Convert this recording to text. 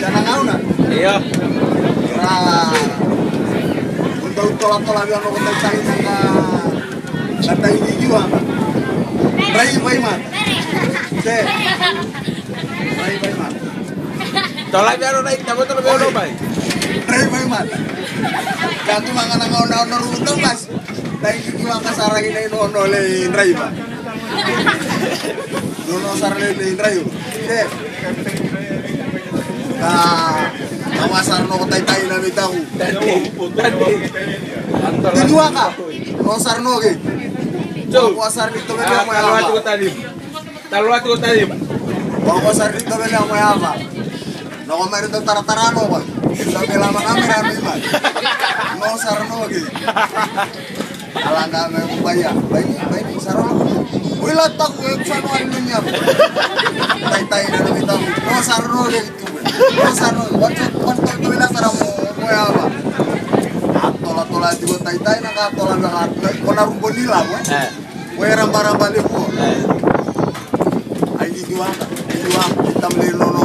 Jangan kau na. Iya. Untuk tolak-tolak yang mau kita cari na kata ini juga. Rai Baiman. Rai Baiman. Tolak biar naik cabut terus biar baik. Rai Baiman. Jatuh mangan ngau na rutang mas. Dai juga kasarang ini no le Rai ba. Dono sarle le Rai. Kawasan no tay-tay na bitaw. Tinua ka. No sarno ge. Kawasan dito beli mo Taluat ko tadi. Taluat ko tadi. Kawasan dito beli mo apa? No ko meron to taratarano ba. Sa bela mga kamera ba. No sarno ge. Alanga me baya. Bay sarno. Uy latak ko sa no ano niya. Tay-tay na bitaw. No sarno ge. Sarno. What to bela saramo mo apa? Tola juga tay-tay nakatola lahat. Kona rumbo nila mo. Kaya ramba-ramba lipo. Ay gigiwa. Gigiwa. Kita mali no no